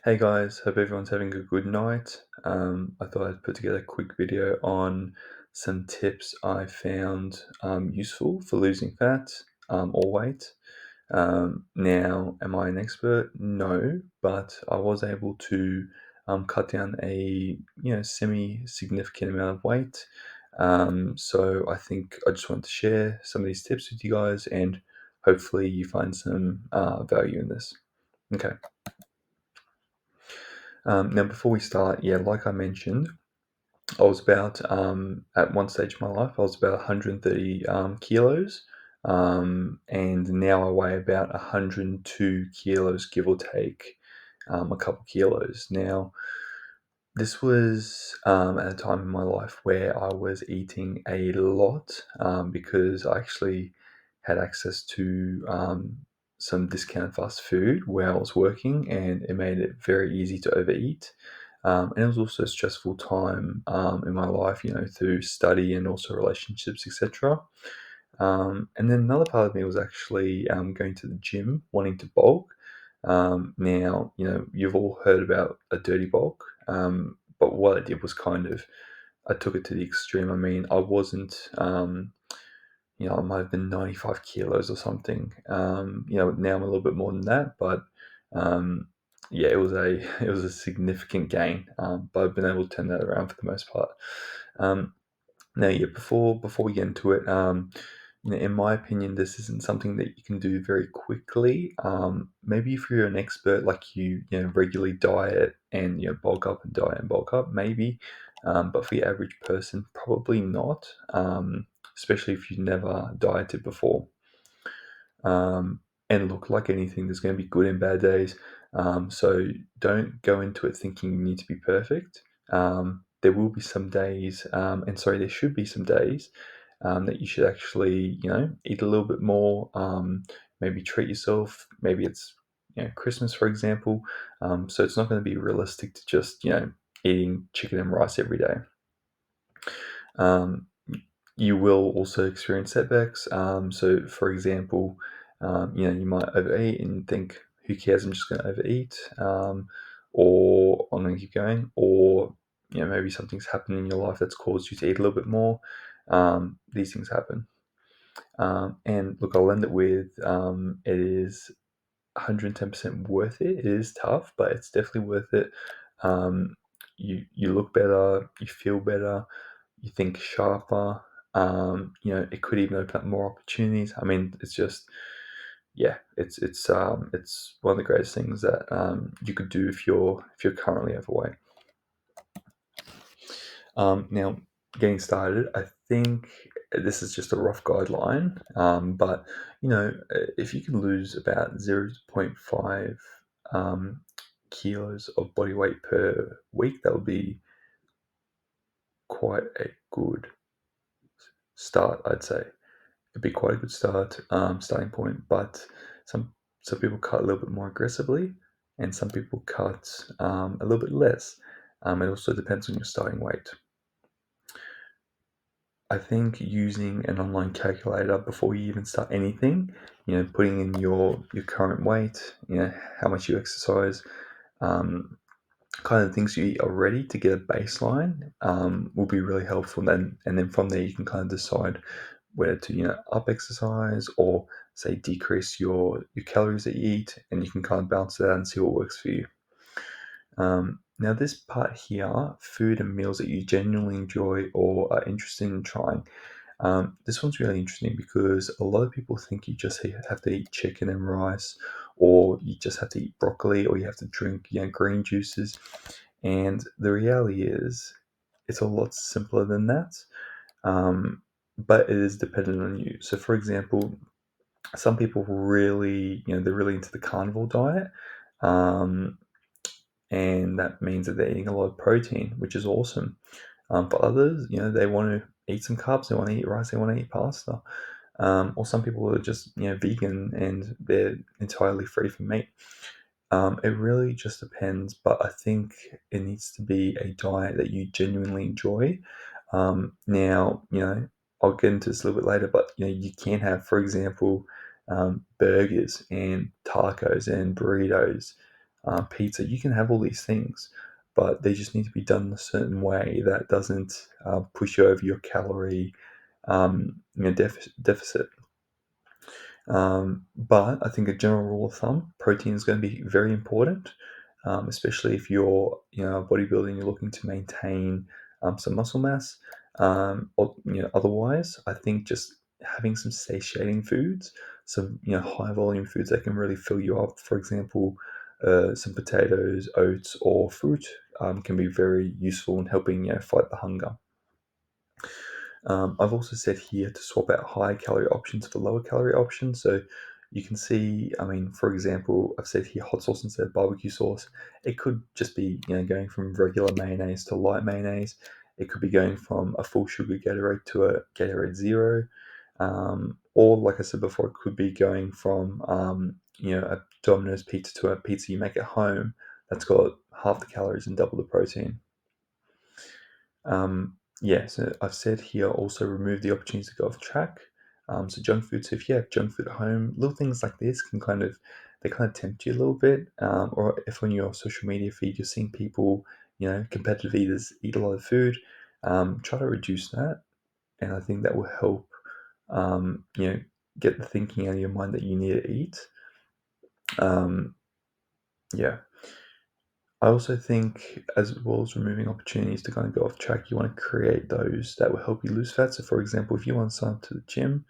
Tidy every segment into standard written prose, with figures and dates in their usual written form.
Hey guys, hope everyone's having a good night. I thought I'd put together a quick video on some tips I found useful for losing fat or weight. Now, am I an expert? No, but I was able to cut down a semi-significant amount of weight. So I think I just wanted to share some of these tips with you guys, and hopefully you find some value in this. Okay. Now, before we start, yeah, like I mentioned, I was about, at one stage of my life, I was about 130 kilos, and now I weigh about 102 kilos, give or take a couple kilos. Now, this was at a time in my life where I was eating a lot because I actually had access to some discounted fast food where I was working, and it made it very easy to overeat. And it was also a stressful time in my life, through study and also relationships, etc. And then another part of me was actually going to the gym, wanting to bulk. Now, you've all heard about a dirty bulk, but what I did was I took it to the extreme. I mean, I wasn't, I might have been 95 kilos or something. Now I'm a little bit more than that, but um, yeah, it was a significant gain. But I've been able to turn that around for the most part. Um, Now, yeah, before we get into it, in my opinion, this isn't something that you can do very quickly. Maybe if you're an expert, like regularly diet and bulk up and diet and bulk up, maybe. But for your average person, probably not. Especially if you've never dieted before. And look, like anything, there's going to be good and bad days. So don't go into it thinking you need to be perfect. There will be some days, and sorry, there should be some days that you should actually, eat a little bit more. Maybe treat yourself. Maybe it's Christmas, for example. So it's not going to be realistic to just eating chicken and rice every day. Um, you will also experience setbacks. So, for example, you might overeat and think, "Who cares? I'm just going to overeat," or "I'm going to keep going," or maybe something's happened in your life that's caused you to eat a little bit more. These things happen, and look, I'll end it with it is 110% worth it. It is tough, but it's definitely worth it. Um, you look better, you feel better, you think sharper. It could even open up more opportunities. I mean, it's just yeah, it's one of the greatest things that you could do if you're currently overweight. Now, getting started, I think this is just a rough guideline, but if you can lose about 0.5 um, kilos of body weight per week, that would be quite a good start, I'd say. It'd be quite a good starting point, but some some people cut a little bit more aggressively, and some people cut a little bit less. It also depends on your starting weight. I think using an online calculator before you even start anything, putting in your current weight, how much you exercise, um, kind of things you eat already to get a baseline will be really helpful. And then from there you can kind of decide whether to up exercise or say decrease your calories that you eat, and you can kind of balance it out and see what works for you. Now, this part here, food and meals that you genuinely enjoy or are interested in trying. This one's really interesting because a lot of people think you just have to eat chicken and rice, or you just have to eat broccoli, or you have to drink green juices. And the reality is, it's a lot simpler than that. Um, but it is dependent on you. So, for example, some people really, they're really into the carnivore diet. Um, and that means that they're eating a lot of protein, which is awesome. For others, they want to eat some carbs, they want to eat rice, they want to eat pasta. Or some people are just vegan and they're entirely free from meat. It really just depends, but I think it needs to be a diet that you genuinely enjoy. Now, I'll get into this a little bit later, but you can have, for example, burgers and tacos and burritos. pizza. You can have all these things, but they just need to be done in a certain way that doesn't push you over your calorie deficit. But I think a general rule of thumb, protein is going to be very important, especially if you're bodybuilding, you're looking to maintain some muscle mass. Or otherwise, I think just having some satiating foods, some high volume foods that can really fill you up. For example, some potatoes, oats, or fruit can be very useful in helping fight the hunger. I've also said here to swap out high calorie options for lower calorie options. So you can see, I mean, for example, I've said here hot sauce instead of barbecue sauce. It could just be, going from regular mayonnaise to light mayonnaise. It could be going from a full sugar Gatorade to a Gatorade Zero. Or, like I said before, it could be going from, a Domino's pizza to a pizza you make at home that's got half the calories and double the protein. Yeah, so I've said here also remove the opportunity to go off track. So junk food. So if you have junk food at home, little things like this can kind of tempt you a little bit. Or if on your social media feed you're seeing people, competitive eaters eat a lot of food, try to reduce that, and I think that will help. Um, you know, get the thinking out of your mind that you need to eat. Um, yeah. I also think, as well as removing opportunities to kind of go off track, you want to create those that will help you lose fat. So, for example, if you want to sign up to the gym,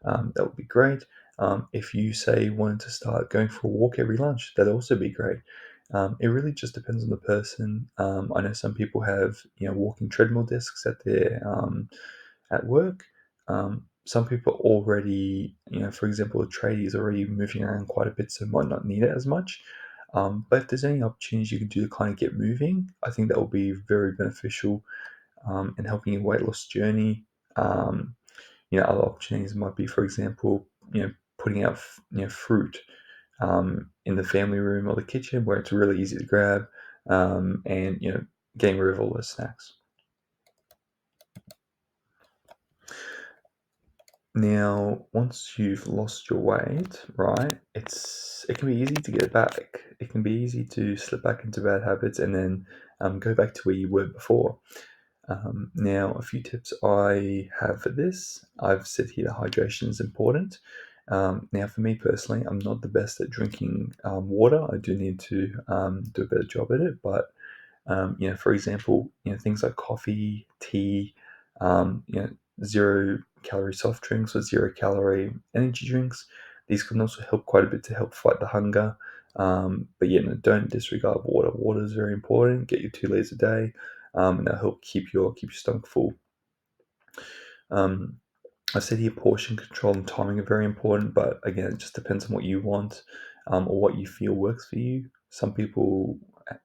that would be great. If you say wanted to start going for a walk every lunch, that'd also be great. It really just depends on the person. I know some people have walking treadmill discs at work. Some people already, for example, a tradie is already moving around quite a bit, so might not need it as much. But if there's any opportunities you can do to kind of get moving, I think that will be very beneficial in helping your weight loss journey. Um, Other opportunities might be, for example, putting out fruit in the family room or the kitchen where it's really easy to grab, and getting rid of all those snacks. Now, once you've lost your weight, right, it can be easy to get back. It can be easy to slip back into bad habits and then go back to where you were before. Now, a few tips I have for this. I've said here that hydration is important. Now, for me personally, I'm not the best at drinking water. I do need to do a better job at it, but for example, things like coffee, tea, um, you know, 0 calorie soft drinks or 0 calorie energy drinks. These can also help quite a bit to help fight the hunger. But no, don't disregard water. Water is very important. Get your 2 liters a day, and that'll help keep your stomach full. Um, I said here portion control and timing are very important, but again, it just depends on what you want, or what you feel works for you. Some people,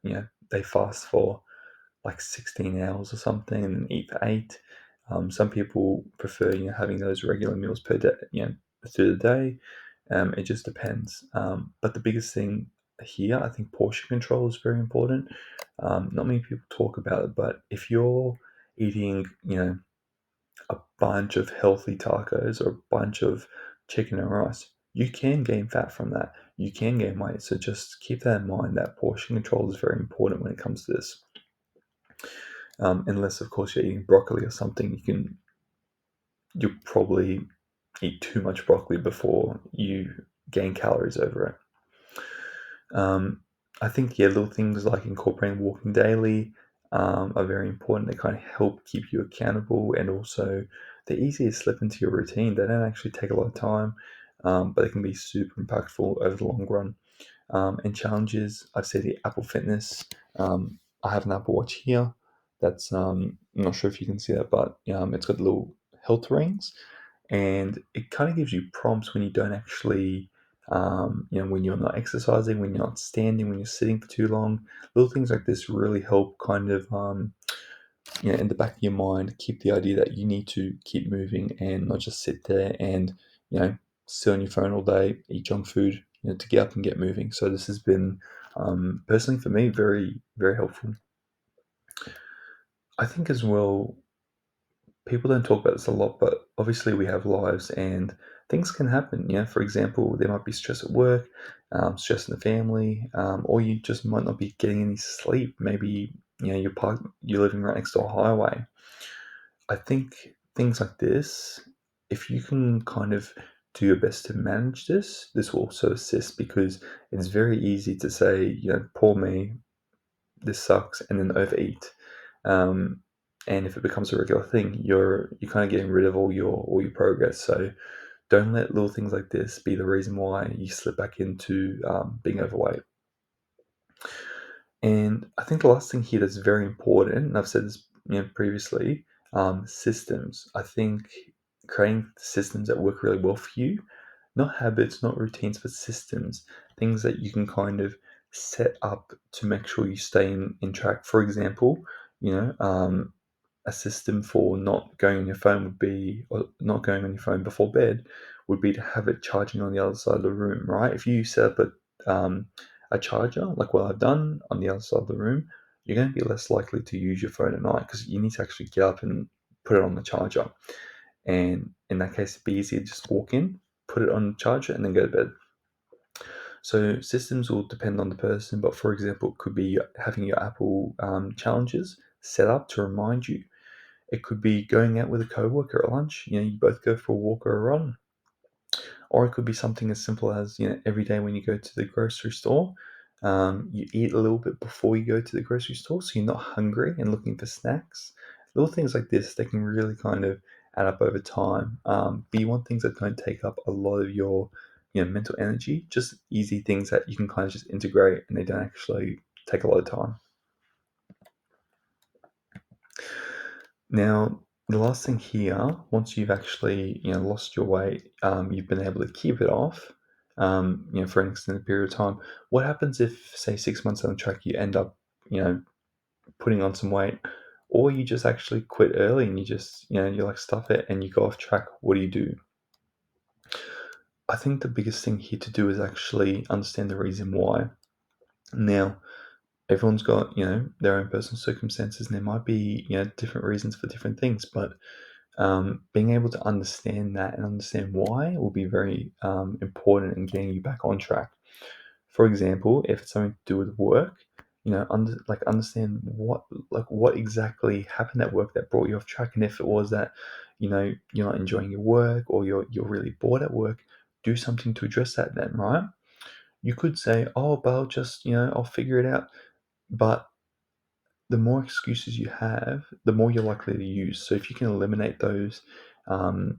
they fast for like 16 hours or something and then eat for 8. Some people prefer, having those regular meals per day, through the day. It just depends. But the biggest thing here, I think portion control is very important. Not many people talk about it, but if you're eating, a bunch of healthy tacos or a bunch of chicken and rice, you can gain fat from that. You can gain weight. So just keep that in mind that portion control is very important when it comes to this. Unless, of course, you're eating broccoli or something, you'll probably eat too much broccoli before you gain calories over it. I think, little things like incorporating walking daily are very important. They kind of help keep you accountable, and also they're easy to slip into your routine. They don't actually take a lot of time, but they can be super impactful over the long run. And challenges, I've said the Apple Fitness. I have an Apple Watch here. That's I'm not sure if you can see that, but it's got little health rings, and it kind of gives you prompts when you don't actually, when you're not exercising, when you're not standing, when you're sitting for too long. Little things like this really help kind of, in the back of your mind, keep the idea that you need to keep moving and not just sit there and, sit on your phone all day, eat junk food, to get up and get moving. So this has been, personally for me, very, very helpful. I think as well, people don't talk about this a lot, but obviously we have lives, and things can happen. For example, there might be stress at work, stress in the family, or you just might not be getting any sleep. Maybe you're living right next to a highway. I think things like this, if you can kind of do your best to manage this will also assist because it's very easy to say, poor me, this sucks, and then overeat. Um, and if it becomes a regular thing, you're kind of getting rid of all your progress. So don't let little things like this be the reason why you slip back into being overweight. And I think the last thing here that's very important, and I've said this previously, systems. I think creating systems that work really well for you, not habits, not routines, but systems, things that you can kind of set up to make sure you stay in track. For example, you know, um, a system for not going on your phone would be, or not going on your phone before bed, would be to have it charging on the other side of the room, right? If you set up a charger, like what I've done on the other side of the room, you're going to be less likely to use your phone at night because you need to actually get up and put it on the charger. And in that case, it'd be easier to just walk in, put it on the charger, and then go to bed. So systems will depend on the person, but for example, it could be having your Apple challenges set up to remind you. It could be going out with a coworker at lunch. You both go for a walk or a run. Or it could be something as simple as, every day when you go to the grocery store, you eat a little bit before you go to the grocery store so you're not hungry and looking for snacks. Little things like this, they can really kind of add up over time. But you want things that don't take up a lot of your mental energy, just easy things that you can kind of just integrate and they don't actually take a lot of time. Now, the last thing here, once you've actually lost your weight, you've been able to keep it off, for an extended period of time. What happens if, say, 6 months down the track, you end up, putting on some weight, or you just actually quit early and you just, you like stuff it and you go off track? What do you do? I think the biggest thing here to do is actually understand the reason why. Now, everyone's got their own personal circumstances, and there might be different reasons for different things, but being able to understand that and understand why will be very important in getting you back on track. For example, if it's something to do with work, understand what exactly happened at work that brought you off track, and if it was that you're not enjoying your work or you're really bored at work, do something to address that. Then, right? You could say, "Oh, but I'll just I'll figure it out," but the more excuses you have, the more you're likely to use. So if you can eliminate um,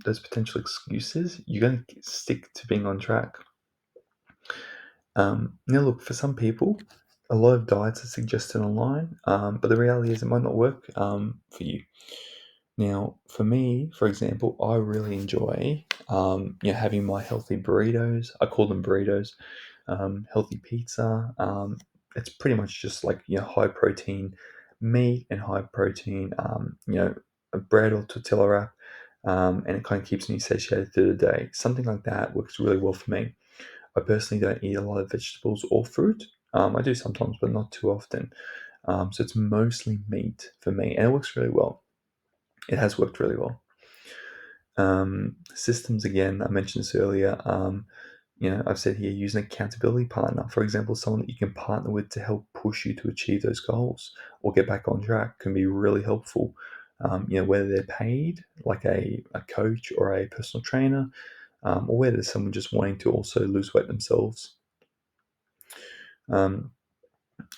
those potential excuses, you're going to stick to being on track. Now, look, for some people, a lot of diets are suggested online, but the reality is it might not work for you. Now, for me, for example, I really enjoy having my healthy burritos. I call them burritos. Healthy pizza. It's pretty much just like high protein meat and high protein a bread or tortilla wrap, and it kind of keeps me satiated through the day. Something like that works really well for me. I personally don't eat a lot of vegetables or fruit. I do sometimes, but not too often. So it's mostly meat for me, and it works really well. It has worked really well. Systems, again, I mentioned this earlier. I've said here, use an accountability partner. For example, someone that you can partner with to help push you to achieve those goals or get back on track can be really helpful. Whether they're paid, like a coach or a personal trainer, or whether someone just wanting to also lose weight themselves. Um,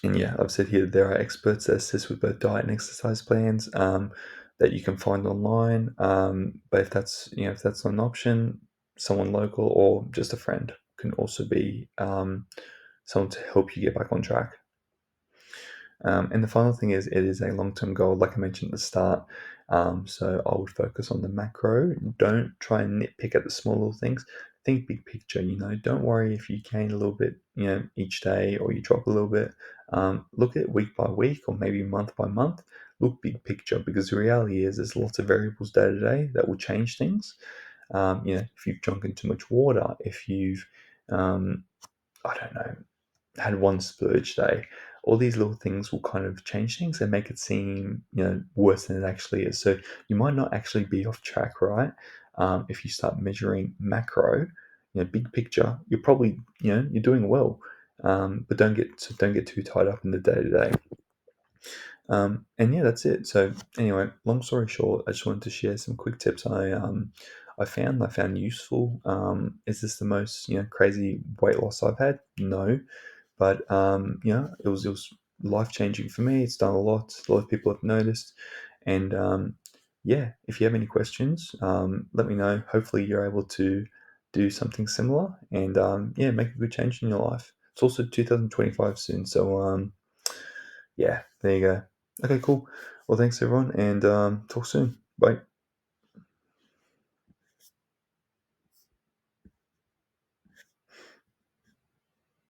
and yeah, I've said here there are experts that assist with both diet and exercise plans that you can find online. But if that's not an option, someone local or just a friend can also be someone to help you get back on track. And the final thing is, it is a long-term goal, like I mentioned at the start. So I would focus on the macro. Don't try and nitpick at the small little things. Think big picture. Don't worry if you gain a little bit, each day or you drop a little bit. Look at it week by week or maybe month by month. Look big picture because the reality is there's lots of variables day to day that will change things. If you've drunken too much water, if you've I don't know, had one splurge day, all these little things will kind of change things and make it seem, worse than it actually is. So you might not actually be off track, right? if you start measuring macro, big picture, you're probably, you're doing well. But don't get too tied up in the day to day. And yeah, that's it. So anyway, long story short, I just wanted to share some quick tips I found useful. Is this the most crazy weight loss I've had? No, but it was life changing for me. It's done a lot. A lot of people have noticed, and yeah, if you have any questions, let me know. Hopefully, you're able to do something similar, and yeah, make a good change in your life. It's also 2025 soon, so yeah, there you go. Okay, cool. Well, thanks everyone, and talk soon. Bye.